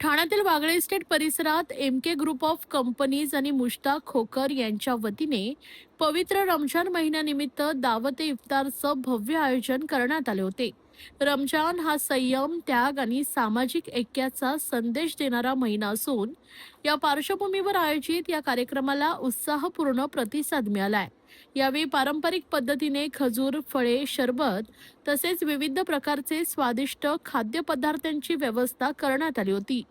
ठाण्यातील वागळे इस्टेट परिसरात MK group of companies आणि मुश्ताक खोकर यांच्या वतीने पवित्र रमजान महिन्यानिमित्त दावत ए इफ्तारचं भव्य आयोजन करण्यात आले होते. रमजान हा संयम, त्याग आणि सामाजिक ऐक्याचा संदेश देणारा महिना असून या पार्श्वभूमीवर आयोजित या कार्यक्रमाला उत्साहपूर्ण प्रतिसाद मिळालाय. यावेळी पारंपरिक पद्धतीने खजूर, फळे, सरबत तसेच विविध प्रकारचे स्वादिष्ट खाद्यपदार्थांची व्यवस्था करण्यात आली होती.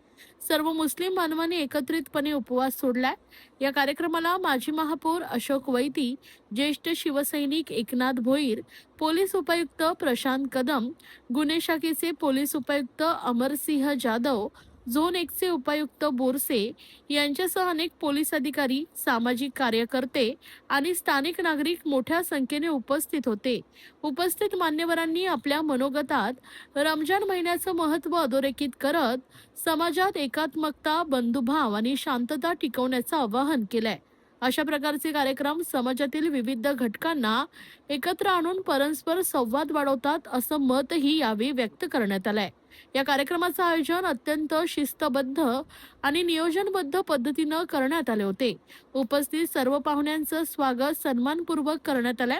सर्व मुस्लिम बांधवांनी एकत्रितपणे उपवास सोडलाय. या कार्यक्रमाला माजी महापौर अशोक वैती, ज्येष्ठ शिवसैनिक एकनाथ भोईर, पोलीस उपायुक्त प्रशांत कदम, गुन्हे शाखेचे पोलीस उपायुक्त अमरसिंह जाधव, झोन 1 चे उपायुक्त बोरसे यांच्यासह अनेक पोलीस अधिकारी, सामाजिक कार्यकर्ते आणि स्थानिक नागरिक मोठ्या संख्येने उपस्थित होते. उपस्थित मान्यवरांनी आपल्या मनोगतात रमजान महिन्याचं महत्त्व अधोरेखित करत समाजात एकात्मकता, बंधुभाव आणि शांतता टिकवण्याचं आवाहन केलंय. अशा प्रकारचे कार्यक्रम समाजातील विविध घटकांना एकत्र आणून परस्पर संवाद वाढवतात असं मतही यावेळी व्यक्त करण्यात आलंय. या कार्यक्रमाचं आयोजन अत्यंत शिस्तबद्ध आणि नियोजनबद्ध पद्धतीनं करण्यात आले होते. उपस्थित सर्व पाहुण्यांचं स्वागत सन्मानपूर्वक करण्यात आलंय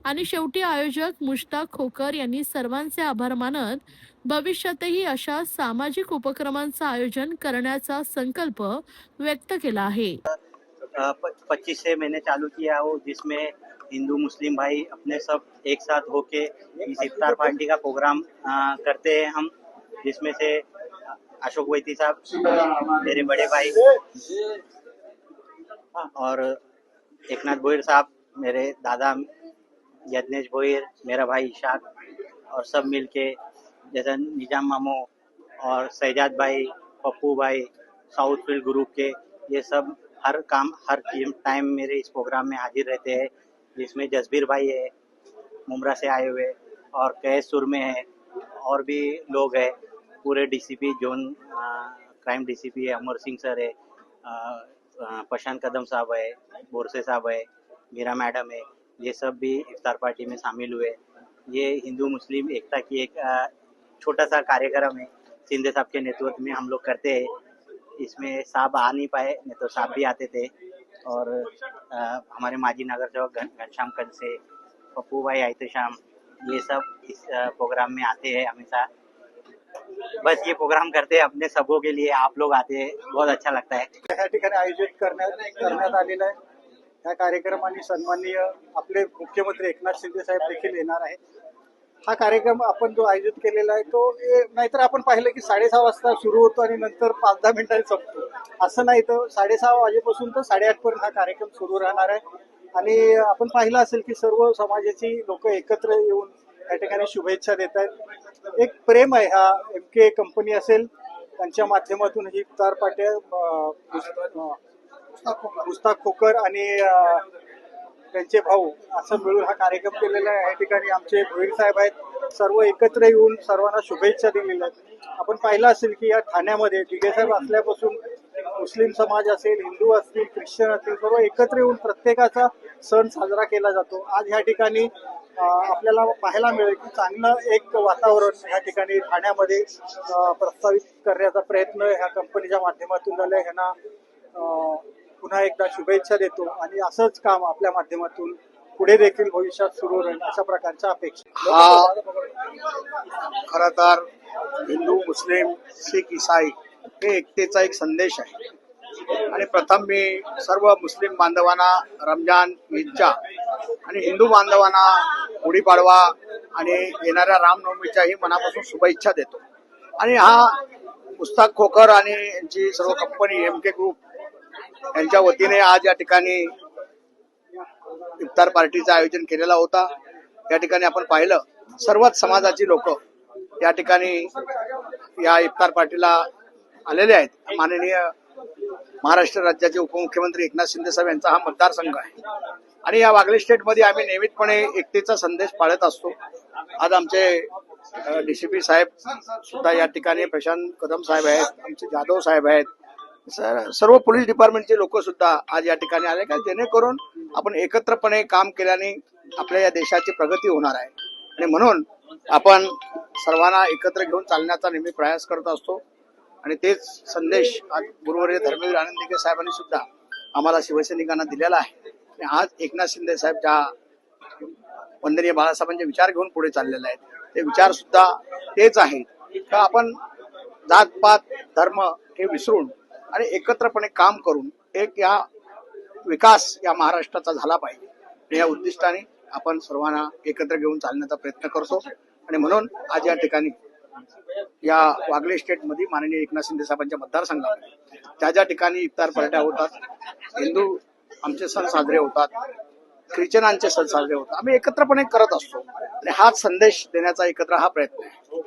आणि शेवटी आयोजक मुश्ताक खोकर यांनी सर्वांचे आभार मानत भविष्यातही अशा सामाजिक उपक्रमांचं आयोजन करण्याचा संकल्प व्यक्त केला आहे. 25 से मैंने चालू किया हो, जिसमें हिंदू मुस्लिम भाई अपने सब एक साथ होके इस इफ्तार पार्टी का प्रोग्राम करते हैं हम, जिसमें से अशोक वैती साहब मेरे बड़े भाई और एकनाथ भोईर साहब मेरे दादा, यज्ञेश भोईर मेरा भाई इशाक, और सब मिलके जैसे निजाम मामू और सैजाद भाई, पप्पू भाई, साउथ फील्ड ग्रुप के, ये सब हर टाइम मेरे इस प्रोग्राम में हाजिर रहते हैं, जिसमें जसबीर भाई है मुमरा से आए हुए, और कैसुर में है, और भी लोग हैं, पूरे डीसीपी जोन क्राइम डीसीपी है, अमर सिंह सर है, प्रशांत कदम साहब है, बोरसे साहब है, मीरा मैडम है, ये सब भी इफ्तार पार्टी में शामिल हुए। ये हिंदू मुस्लिम एकता की एक छोटा सा कार्यक्रम है, शिंदे साहब के नेतृत्व में हम लोग करते हैं। इसमें साहब आ नहीं पाए, नहीं तो साहब भी आते थे, और हमारे माजी नगर सेवक घनश्याम कंद से, पप्पू भाई आते शाम, ये सब इस प्रोग्राम में आते हैं हमेशा। बस ये प्रोग्राम करते हैं अपने सबों के लिए, आप लोग आते हैं, बहुत अच्छा लगता है। या ठिकाणी आयोजित करण्यात आलेला आहे। या कार्यक्रमाने सन्माननीय आपले मुख्यमंत्री एकनाथ शिंदे साहेब देखील येणार आहेत। हा कार्यक्रम आपण जो आयोजित केलेला आहे तो नाहीतर आपण पाहिलं की 6:30 वाजता सुरू होतो आणि नंतर 5-10 मिनिटांनी संपतो, असं नाही तर 6:30 वाजेपासून तर 8:30 पर्यंत हा कार्यक्रम सुरू राहणार आहे। आणि आपण पाहिलं असेल की सर्व समाजाची लोक एकत्र येऊन या ठिकाणी शुभेच्छा देत आहेत। एक प्रेम आहे, हा एमके कंपनी असेल त्यांच्या माध्यमातून ही इफ्तार पार्ट्या मुश्ताक खोकर आणि त्यांचे भाऊ असं मिळून हा कार्यक्रम केलेला आहे। या ठिकाणी आमचे भोईर साहेब आहेत, सर्व एकत्र येऊन सर्वांना शुभेच्छा दिलेल्या आहेत। आपण पाहिलं असेल की या ठाण्यामध्ये दिघे साहेब असल्यापासून मुस्लिम समाज असेल, हिंदू असतील, ख्रिश्चन असतील, सर्व एकत्र येऊन प्रत्येकाचा सण साजरा केला जातो। आज या ठिकाणी आपल्याला पाहायला मिळेल की चांगलं एक वातावरण या ठिकाणी ठाण्यामध्ये प्रस्तावित करण्याचा प्रयत्न ह्या कंपनीच्या माध्यमातून झालाय। ह्यांना पुन्हा एकदा शुभेच्छा देतो आणि असंच काम आपल्या माध्यमातून पुढे देखील भविष्यात सुरू राहील अशा प्रकारच्या अपेक्षा। हा खरं तर हिंदू, मुस्लिम, शीख, ईसाई हे एकतेचा एक संदेश आहे। आणि प्रथम मी सर्व मुस्लिम बांधवांना रमजान ईदच्या आणि हिंदू बांधवांना गुढीपाडवा आणि येणाऱ्या रामनवमीच्याही मनापासून शुभेच्छा देतो। आणि हा मुश्ताक खोकर आणि यांची सर्व कंपनी एमके ग्रुप यांच्या वतीने आज या ठिकाणी इफ्तार पार्टीचं आयोजन केलेला होता। या ठिकाणी आपण पाहिलं सर्वच समाजाची लोक या ठिकाणी या इफ्तार पार्टीला आलेले आहेत। माननीय महाराष्ट्र राज्याचे उपमुख्यमंत्री एकनाथ शिंदे साहेब यांचा हा मतदारसंघ आहे आणि या वागळे स्टेटमध्ये आम्ही नियमितपणे एकतेचा संदेश पाळत असतो। आज आमचे डीसीपी साहेब सुद्धा या ठिकाणी, प्रशांत कदम साहेब आहेत, आमचे जाधव साहेब आहेत, सर्व पोलीस डिपार्टमेंटचे लोक सुद्धा आज या ठिकाणी आले का जेणेकरून आपण एकत्रपणे काम केल्याने आपल्या या देशाची प्रगती होणार आहे। आणि म्हणून आपण सर्वांना एकत्र घेऊन चालण्याचा नेहमी प्रयास करत असतो। आणि तेच संदेश आज गुरुवर्य धर्मवीर आनंद साहेबांनी सुद्धा आम्हाला शिवसैनिकांना दिलेला आहे. आणि आज एकनाथ शिंदे साहेब ज्या वंदनीय बाळासाहेबांचे विचार घेऊन पुढे चाललेले आहेत ते विचार सुद्धा तेच आहेत का आपण जातपात धर्म हे विसरून आणि एकत्रपणे काम करून एक या विकास या महाराष्ट्राचा झाला पाहिजे. आणि या उद्दिष्टाने आपण सर्वांना एकत्र घेऊन चालण्याचा प्रयत्न करतो. आणि म्हणून आज या ठिकाणी या वागले स्टेट मध्ये माननीय एकनाथ शिंदे साहेबांच्या मतदारसंघामध्ये ज्या ज्या ठिकाणी इफ्तार पार्ट्या होतात, हिंदू आमचे सण साजरे होतात, ख्रिश्चनांचे सण साजरे होतात, आम्ही एकत्रपणे करत असतो आणि हाच संदेश देण्याचा एकत्र हा प्रयत्न आहे.